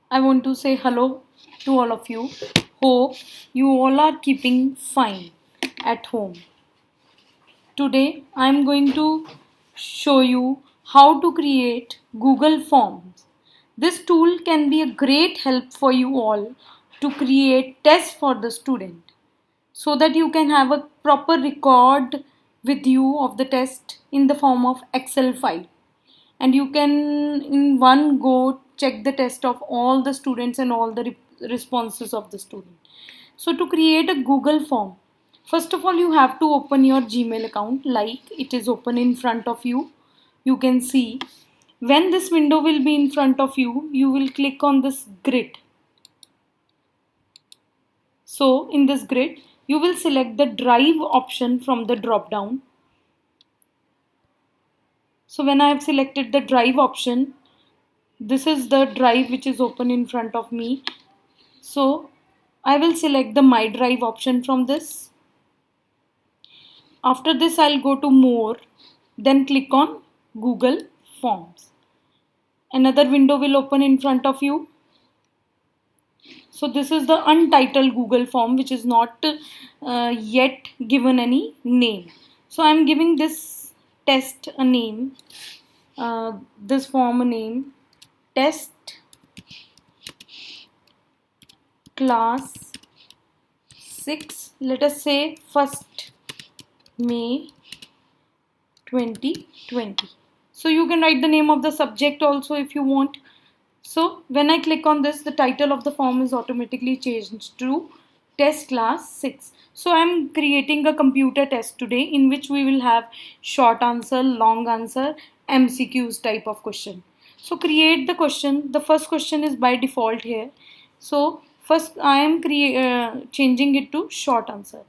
I want to say hello to all of you. Hope you all are keeping fine at home. Today I am going to show you how to create Google Forms. This tool can be a great help for you all to create tests for the student so that you can have a proper record with you of the test in the form of Excel file, and you can in one go check the test of all the students and all the responses of the student. So to create a Google form, first of all you have to open your Gmail account like it is open in front of you. You can see when this window will be in front of you, you will click on this grid. So in this grid you will select the drive option from the drop down. So when I have selected the drive option, this is the drive which is open in front of me. So I will select the My Drive option from this. After this, I'll go to More, then click on Google Forms. Another window will open in front of you. So this is the untitled Google form which is not yet given any name. So I'm giving this test a name, this form a name, test class 6, let us say 1st May 2020. So you can write the name of the subject also if you want. So when I click on this, the title of the form is automatically changed to test class 6. So I am creating a computer test today in which we will have short answer, long answer, MCQs type of question. So create the question. The first question is by default here. So first I am changing it to short answer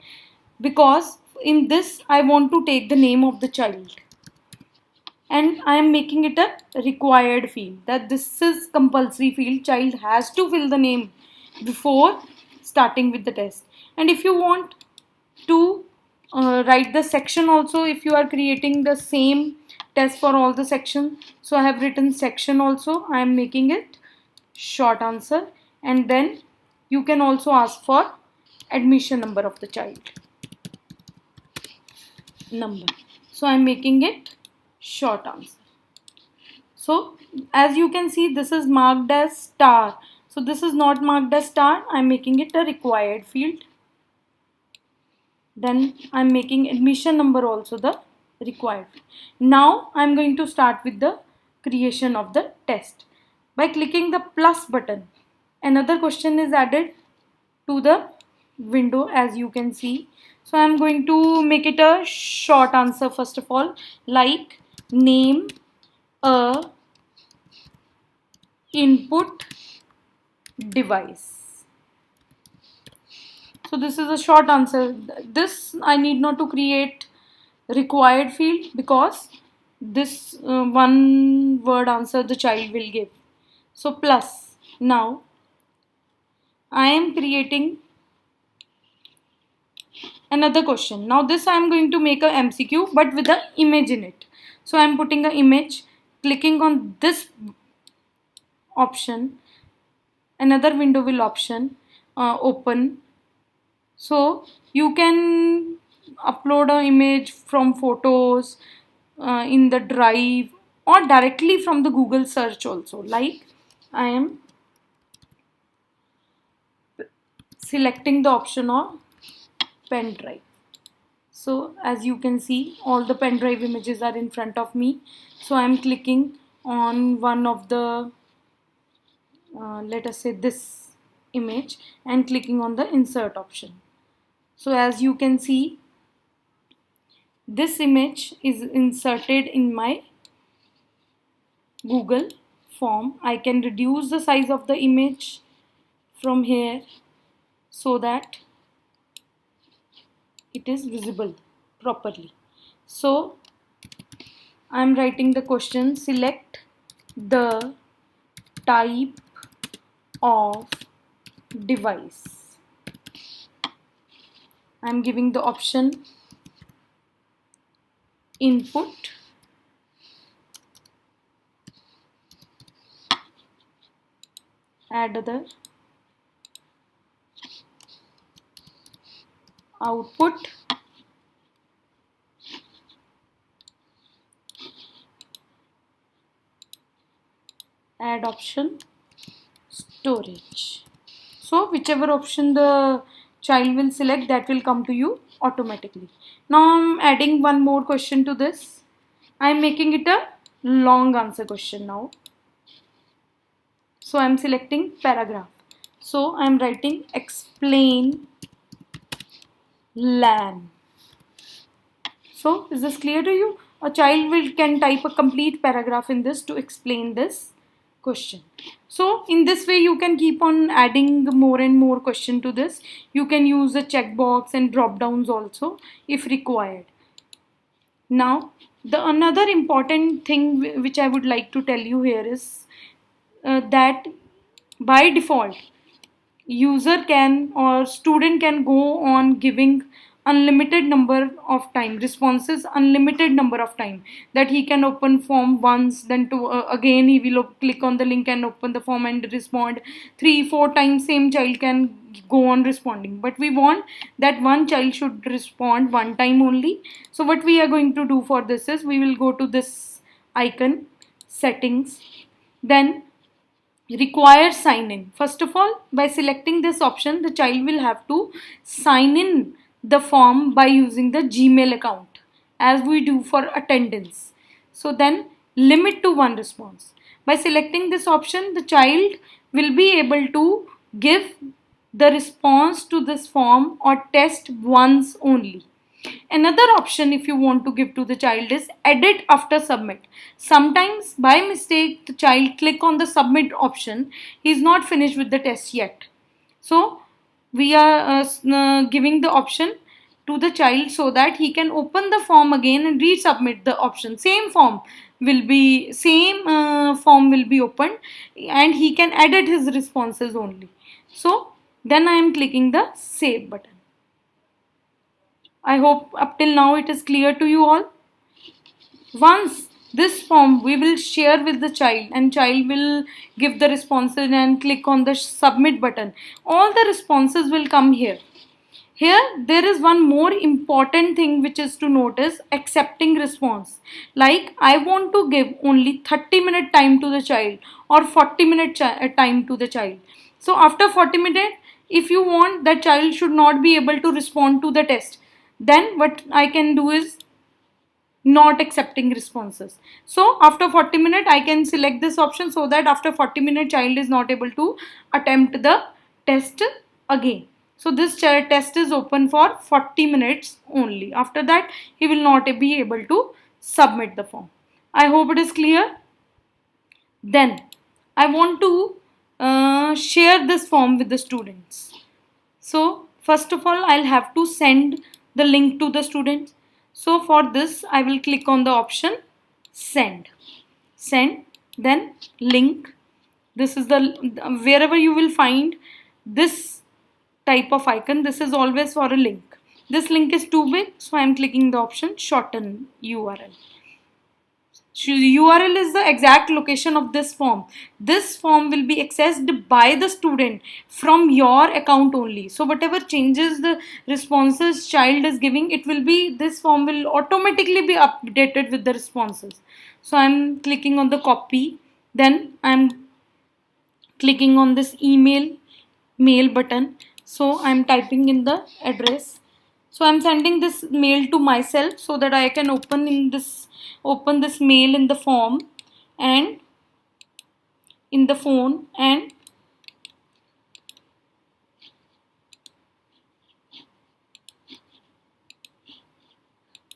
because in this I want to take the name of the child, and I am making it a required field, that this is compulsory field. Child has to fill the name before starting with the test. And if you want to write the section also, if you are creating the same test for all the section, so I have written section also. I am making it short answer, and then you can also ask for admission number of the child number. So I am making it short answer. So as you can see, this is marked as star. So this is not marked as star. I'm making it a required field. Then I'm making admission number also the required field. Now I'm going to start with the creation of the test. By clicking the plus button, another question is added to the window, as you can see. So I'm going to make it a short answer first of all, like name a input device. So this is a short answer. This I need not to create required field because this one word answer the child will give. So plus. Now I am creating another question. Now this I am going to make a MCQ but with an image in it. So I am putting an image, clicking on this option, another window will open. So you can upload an image from photos in the drive or directly from the Google search also. Like I am selecting the option of pen drive. So as you can see, all the pen drive images are in front of me. So I am clicking on one of the let us say this image and clicking on the insert option. So as you can see, this image is inserted in my Google form. I can reduce the size of the image from here so that it is visible properly. So I am writing the question, select the type of device. I am giving the option input add other, output, add option, storage. So whichever option the child will select, that will come to you automatically. Now I'm adding one more question to this. I'm making it a long answer question now. So I'm selecting paragraph. So I'm writing explain LAN. So is this clear to you? A child can type a complete paragraph in this to explain this question. So in this way you can keep on adding more and more question to this. You can use a checkbox and drop downs also if required. Now the another important thing which I would like to tell you here is that by default user can or student can go on giving unlimited number of time responses, unlimited number of time, that he can open form once, then to again he will click on the link and open the form and respond 3-4 times. Same child can go on responding, but we want that one child should respond one time only. So what we are going to do for this is we will go to this icon, settings, then require sign in. First of all, by selecting this option, the child will have to sign in the form by using the Gmail account as we do for attendance. So then limit to one response. By selecting this option, the child will be able to give the response to this form or test once only. Another option if you want to give to the child is edit after submit. Sometimes by mistake the child click on the submit option. He is not finished with the test yet. So we are giving the option to the child so that he can open the form again and resubmit the option. Same form will be opened and he can edit his responses only. So then I am clicking the save button. I hope up till now it is clear to you all. Once this form we will share with the child and child will give the responses and click on the submit button. All the responses will come here. Here there is one more important thing which is to notice, accepting response. Like I want to give only 30-minute time to the child or 40-minute time to the child. So after 40 minutes, if you want that child should not be able to respond to the test, then what I can do is not accepting responses. So after 40 minutes I can select this option so that after 40 minutes child is not able to attempt the test again. So this test is open for 40 minutes only. After that he will not be able to submit the form. I hope it is clear. Then I want to share this form with the students. So first of all I'll have to send the link to the students. So for this I will click on the option send, then link. This is the wherever you will find this type of icon, this is always for a link. This link is too big, so I am clicking the option shorten URL. URL is the exact location of this form. This form will be accessed by the student from your account only. So whatever changes the responses child is giving, it will be, this form will automatically be updated with the responses. So I'm clicking on the copy, then I'm clicking on this mail button. So I'm typing in the address. So I'm sending this mail to myself so that I can open this mail in the form and in the phone and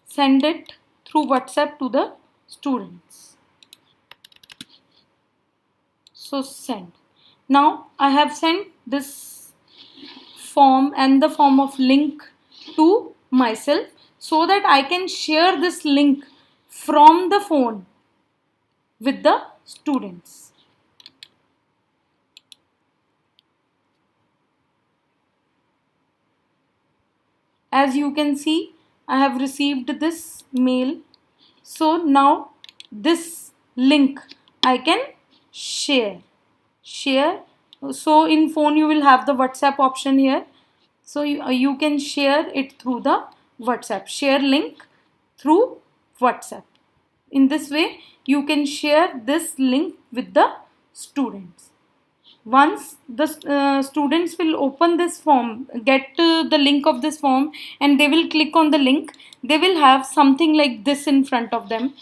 send it through WhatsApp to the students. So send. Now I have sent this form and the form of link to myself so that I can share this link from the phone with the students. As you can see, I have received this mail. So now this link I can share So in phone you will have the WhatsApp option here. So you can share it through the WhatsApp. Share link through WhatsApp. In this way, you can share this link with the students. Once the students will open this form, get the link of this form, and they will click on the link, they will have something like this in front of them.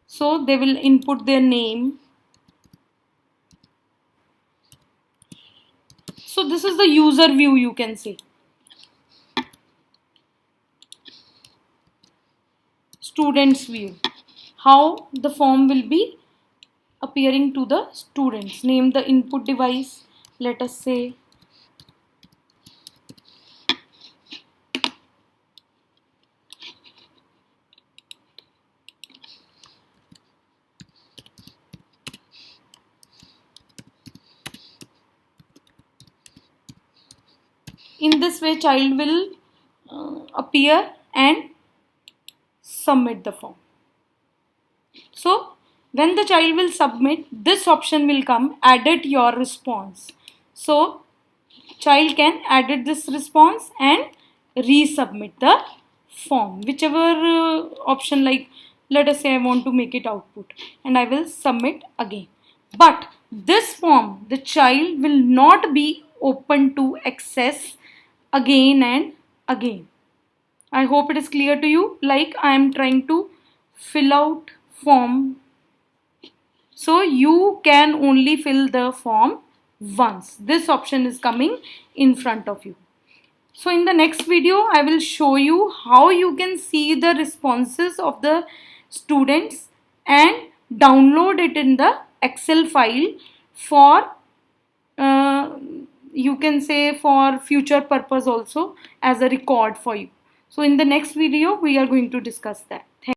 So they will input their name. So this is the user view, you can say. Students view. How the form will be appearing to the students. Name the input device. Let us say in this way child will appear and submit the form. So when the child will submit, this option will come, edit your response. So child can edit this response and resubmit the form, whichever option, like let us say I want to make it output, and I will submit again. But this form the child will not be open to access again and again. I hope it is clear to you. Like I am trying to fill out form, so you can only fill the form once. This option is coming in front of you. So in the next video, I will show you how you can see the responses of the students and download it in the Excel file for you can say for future purpose also, as a record for you. So in the next video, we are going to discuss that.